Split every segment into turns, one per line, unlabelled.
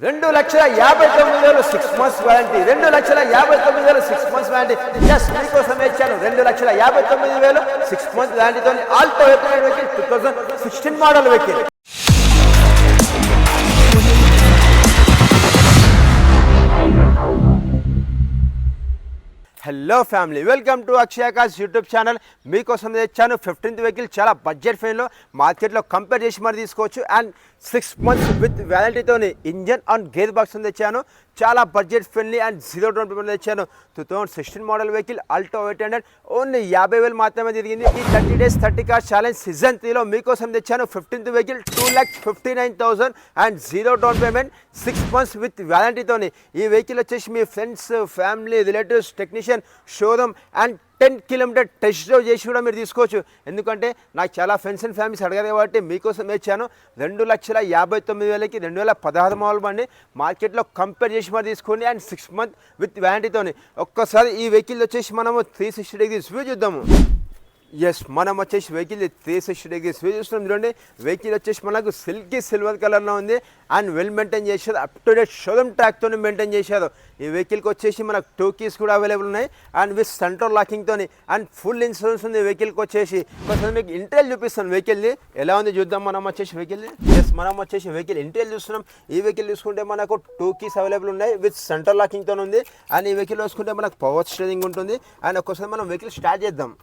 2,59,000 6 months warranty. 2,59,000 6 months warranty. Yes మీకోసం ఇచ్చాను 2,59,000 6 months వారంటీతో Alto vehicle 2016 model vehicle. Hello family, welcome to Akshaya cars YouTube channel. మీకోసం తెచ్చాను 15th vehicle. చాలా budget ఫ్రెండ్లో మార్కెట్లో కంపేర్ చేసి మరి తీసుకోవచ్చు. అండ్ 6 months విత్ వ్యాలిటీతోని ఇంజన్ అండ్ గేర్ బాక్స్ తెచ్చాను. చాలా budget friendly and 0 down payment తెచ్చాను. 2016 మోడల్ వెహికల్ ఆల్టో 800 ఓన్లీ 50,000 మాత్రమే తిరిగింది. ఈ 30 days 30 cars ఛాలెంజ్ సీజన్ 3లో మీకోసం తెచ్చాను 15th vehicle 2,59,000 and 0 down payment 6 months with వ్యాలిటీతోని. ఈ వెహికల్ వచ్చేసి మీ friends, family, relatives, technician, showroom and 10 kilometers test drive చేసి కూడా మీరు తీసుకోవచ్చు. ఎందుకంటే నాకు చాలా ఫ్రెండ్స్ అండ్ ఫ్యామిలీస్ అడిగారు కాబట్టి మీకోసం ఇచ్చాను. 2,59,000కి 2016 మోడల్ బండి మార్కెట్లో కంపేర్ చేసి మరి తీసుకోండి. అండ్ 6 months విత్ వ్యారంటీతోని. ఒక్కసారి ఈ వెహికల్ వచ్చేసి మనము 360 degrees వ్యూ చూద్దాము. ఎస్, మనం వచ్చేసి వెహికల్ 360 degrees వ్యూ చూస్తున్నాం. చూడండి, వెహికల్ వచ్చేసి మనకు సిల్కీ సిల్వర్ కలర్లో ఉంది అండ్ వెల్ మెయింటైన్ చేశారు. అప్ టు డేట్ షోరూమ్ ట్రాక్తో మెయింటైన్ చేశారు. ఈ వెహికల్కి వచ్చేసి మనకు 2 keys కూడా అవైలబుల్ ఉన్నాయి అండ్ విత్ సెంట్రల్ లాకింగ్తో అండ్ ఫుల్ ఇన్సూరెన్స్ ఉంది వెహికల్కి వచ్చేసి. కొంచెం మీకు ఇంటీరియర్ చూపిస్తాను వెహికల్ని ఎలా ఉంది చూద్దాం. మనం వచ్చేసి వెహికల్ని మనం వచ్చేసి వెహికల్ ఇంటీరియర్ చూస్తున్నాం. ఈ వెహికల్ చూసుకుంటే మనకు 2 keys అవైలబుల్ ఉన్నాయి విత్ సెంట్రల్ లాకింగ్తో ఉంది. అండ్ ఈ వెహికల్ చూసుకుంటే మనకు పవర్ స్టీరింగ్ ఉంటుంది. అండ్ ఒక్కసారి మనం వెహికల్ స్టార్ట్ చేద్దాం.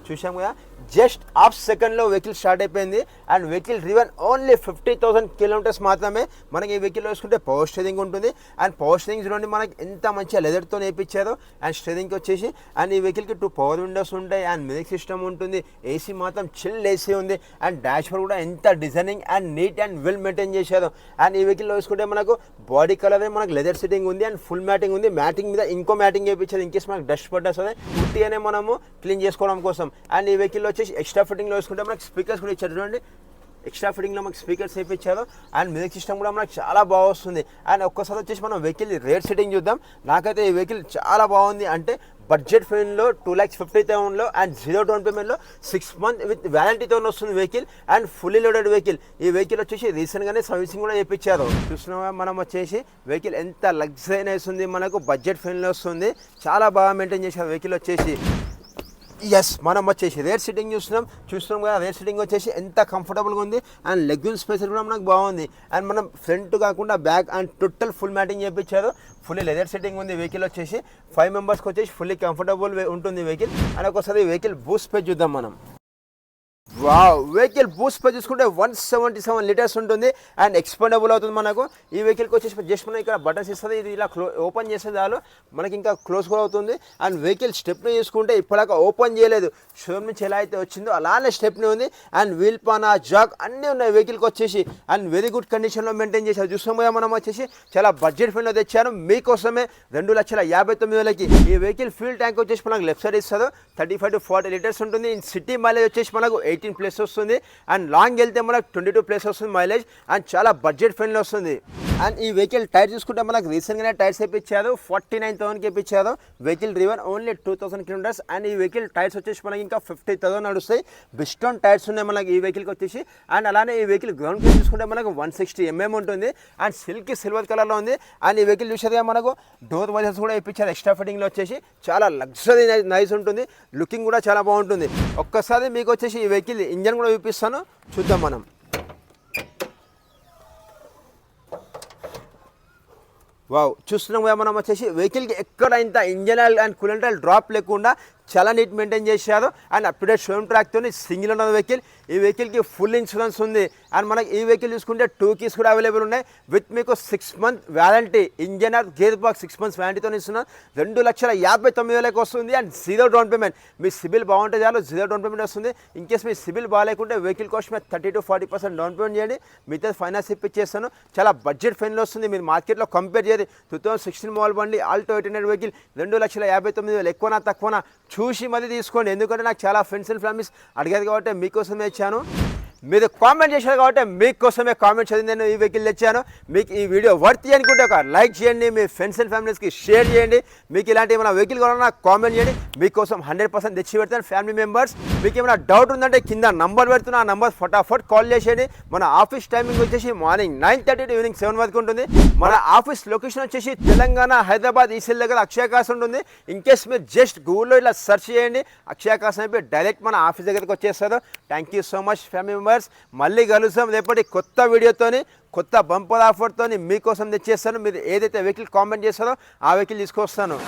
చూసాం కదా, జస్ట్ హాఫ్ సెకండ్లో వెహికల్ స్టార్ట్ అయిపోయింది. And vehicle driven only 50,000 kilometers మాత్రమే. మనకి ఈ వెహికల్ వేసుకుంటే పవర్ స్టీరింగ్ ఉంటుంది. అండ్ పవర్ స్టీరింగ్ చూడండి మనకి ఎంత మంచిగా లెదర్తో నేర్పించారో. అండ్ స్టీరింగ్కి వచ్చేసి అండ్ ఈ వెహికల్కి 2 power windows ఉంటాయి అండ్ మ్యూజిక్ సిస్టమ్ ఉంటుంది. ఏసీ మాత్రం చిల్ ఏసీ ఉంది. అండ్ డాష్ బోర్డ్ కూడా ఎంత designing and neat and well maintain చేశారు. అండ్ ఈ వెహికల్లో వేసుకుంటే మనకు బాడీ కలర్ మనకు లెదర్ సిట్టింగ్ ఉంది అండ్ ఫుల్ మ్యాటింగ్ ఉంది. మ్యాటింగ్ మీద ఇంకో మ్యాటింగ్ వేయించారు ఇన్కేస్ మనకు డస్ట్ పడ్డా ఉట్టిగానే మనము క్లీన్ చేసుకోవడం కోసం. అండ్ ఈ వెహికల్ వచ్చేసి ఎక్స్ట్రా ఫిట్టింగ్లో వేసుకుంటే మనకి స్పీకర్స్ కూడా ఇచ్చారు. చూడండి, ఎక్స్ట్రా ఫిట్టింగ్లో మనకి స్పీకర్స్ వేయించారు. అండ్ మ్యూజిక్ సిస్టమ్ కూడా మనకు చాలా బాగా వస్తుంది. అండ్ ఒక్కసారి వచ్చేసి మనం వెహికల్ రేట్ సెట్టింగ్ చూద్దాం. నాకైతే ఈ వెహికల్ చాలా బాగుంది. అంటే బడ్జెట్ ఫ్రెండ్లో 2,50,000లో అండ్ 0 డౌన్ పేమెంట్లో 6 months విత్ వ్యారంటీతో వస్తుంది vehicle. And fully loaded vehicle. ఈ వెహికల్ వచ్చేసి రీసెంట్గానే సర్వీసింగ్ కూడా చేయించారు. చూస్తున్నాం మనం వచ్చేసి వెహికల్ ఎంత లగ్జరీనెస్ ఉంది. మనకు బడ్జెట్ ఫ్రెండ్లో వస్తుంది. చాలా బాగా మెయింటైన్ చేశారు వెహికల్ వచ్చేసి. ఎస్, మనం వచ్చేసి రేర్ సిట్టింగ్ చూస్తున్నాం కదా. రేర్ సిట్టింగ్ వచ్చేసి ఎంత కంఫర్టబుల్గా ఉంది. అండ్ లెగ్యూన్ స్పేస్ కూడా మనకు బాగుంది. అండ్ మనం ఫ్రంట్ కాకుండా back and total full matting చేయించారు. ఫుల్లీ లెదర్ సెట్టింగ్ ఉంది వెహికల్ వచ్చేసి. 5 members వచ్చేసి ఫుల్లీ కంఫర్టబుల్ ఉంటుంది వెహికల్. అండ్ ఒకసారి వెహికల్ బూస్ట్ స్పేస్ చూద్దాం మనం. వావ్, వెహికల్ బూస్ట్ స్పేస్ చూసుకుంటే 177 liters ఉంటుంది అండ్ ఎక్స్పెండబుల్ అవుతుంది మనకు. ఈ వెహికల్కి వచ్చేసి జస్ట్ మనం ఇక్కడ బటన్స్ ఇస్తుంది. ఇది ఇలా ఓపెన్ చేసే చాలు మనకి ఇంకా క్లోజ్ కూడా అవుతుంది. అండ్ వెహికల్ స్టెప్ని చూసుకుంటే ఇప్పటిదాకా ఓపెన్ చేయలేదు. షోరూమ్ నుంచి ఎలా అయితే వచ్చిందో అలానే స్టెప్ని ఉంది. అండ్ వీల్ పానా, జాక్ అన్నీ ఉన్నాయి వెహికల్కి వచ్చేసి. అండ్ వెరీ గుడ్ కండిషన్లో మెయింటైన్ చేశారు. చూస్తాం కదా మనం వచ్చేసి చాలా బడ్జెట్ ఫ్రెండ్లో తెచ్చాను మీకోసమే 2,59,000కి. ఈ వెహికల్ ఫ్యూల్ ట్యాంక్ వచ్చేసి మనకు లెఫ్ట్ సైడ్ ఇస్తారు. 35 to 40 liters ఉంటుంది. ఇన్ సిటీ మైలేజ్ వచ్చేసి మనకు 18+ వస్తుంది. అండ్ లాంగ్ వెళ్తే మనకు 22+ వస్తుంది మైలేజ్. అండ్ చాలా బడ్జెట్ ఫ్రెండ్లీ వస్తుంది. అండ్ ఈ వెహికల్ టైర్ చూసుకుంటే మనకు రీసెంట్గానే టైర్స్ వేయించారు. 49,000కి వేయించారు. Vehicle driven only 2,000 kilometers. And ఈ వెహికల్ టైర్స్ వచ్చేసి మనకి ఇంకా 50,000 నడుస్తాయి. బిస్టోన్ టైర్స్ ఉన్నాయి మనకి ఈ వెహికల్కి వచ్చేసి. అండ్ అలానే ఈ వెహికల్ గ్రౌండ్ క్లియర్ చూసుకుంటే మనకు 160 mm ఉంటుంది. అండ్ సిల్కీ సిల్వర్ కలర్లో ఉంది. అండ్ ఈ వెహికల్ చూసేదిగా మనకు డోర్ వైజర్స్ కూడా వేయించారు ఎక్స్ట్రా ఫిట్టింగ్లో వచ్చేసి. చాలా లగ్జరీ నైస్ ఉంటుంది. లుకింగ్ కూడా చాలా బాగుంటుంది. ఒక్కసారి మీకు వచ్చేసి ఈ వెహికల్ ఇంజన్ కూడా చూపిస్తాను, చూద్దాం మనం. వావ్, చూస్తున్నాం కదా మనం వచ్చేసి వెహికల్కి ఎక్కడ ఇంత ఇంజన్ అండ్ కూలెంట్ డ్రాప్ లేకుండా చాలా నీట్ మెయింటైన్ చేశారు. And up to date showroom ట్రాక్తో సింగిల్ ఉన్న వెహికల్. ఈ వెహికల్కి ఫుల్ ఇన్సూరెన్స్ ఉంది. అండ్ మనకి ఈ వెహికల్ చూసుకుంటే 2 keys కూడా అవైలబుల్ ఉన్నాయి విత్ మీకు 6 months warranty. Engine or gear box 6 months వ్యారంటీతో ఇస్తున్నాం. 2,59,000కి వస్తుంది. And 0 down payment. మీ సిబిల్ బాగుంటే చాలు 0 డౌన్ పేమెంట్ వస్తుంది. ఇన్ కేస్ మీ సిబిల్ బాగాలేకుంటే వెహికల్ కాస్ట్ మీద 30 to 40% డౌన్ పేమెంట్ చేయండి. మిగతా ఫైనాన్స్ ఇప్పించేస్తాను. చాలా బడ్జెట్ ఫ్రెండ్లీ వస్తుంది. మీరు మార్కెట్లో కంపేర్ చేయాలి. 2016 మోడల్ బండి ఆల్టో 800 వెహికల్ 2,59,000 ఎక్కువనా తక్కువనా చూసి మళ్ళీ తీసుకోండి. ఎందుకంటే నాకు చాలా ఫ్రెండ్స్ అండ్ ఫ్యామిలీస్ అడిగారు కాబట్టి మీకోసమే ఇచ్చాను. మీరు కామెంట్ చేశారు కాబట్టి మీకోసమే కామెంట్ చదివి నేను ఈ వెహికల్ తెచ్చాను. మీకు ఈ వీడియో వర్త్ అనుకుంటే ఒక లైక్ చేయండి, మీ ఫ్రెండ్స్ అండ్ ఫ్యామిలీస్కి షేర్ చేయండి. మీకు ఇలాంటి ఏమైనా వెహికల్ కావాలన్నా కామెంట్ చేయండి, మీకోసం 100% తెచ్చి పెడతాను ఫ్యామిలీ మెంబర్స్. మీకు ఏమైనా డౌట్ ఉందంటే కింద నంబర్ పెడుతున్నా, ఆ నంబర్ ఫటాఫట్ కాల్ చేసేయండి. మన ఆఫీస్ టైమింగ్ వచ్చేసి మార్నింగ్ 9:30 to ఈవినింగ్ 7 వరకు ఉంటుంది. మన ఆఫీస్ లొకేషన్ వచ్చేసి తెలంగాణ హైదరాబాద్ ఈసీఎల్ దగ్గర అక్షయ కార్స్ ఉంటుంది. ఇన్ కేస్ మీరు జస్ట్ గూగుల్లో ఇలా సెర్చ్ చేయండి, అక్షయ కార్స్ అయిపోయి డైరెక్ట్ మన ఆఫీస్ దగ్గరికి వచ్చేస్తారు. Thank you so much family members. మళ్ళీ కలుస్తాం రేపటి కొత్త వీడియోతోని, కొత్త బంపర్ ఆఫర్తోని మీకోసం తెచ్చేస్తాను. మీరు ఏదైతే వెహికల్ కామెంట్ చేస్తారో ఆ వెహికల్ తీసుకొస్తాను.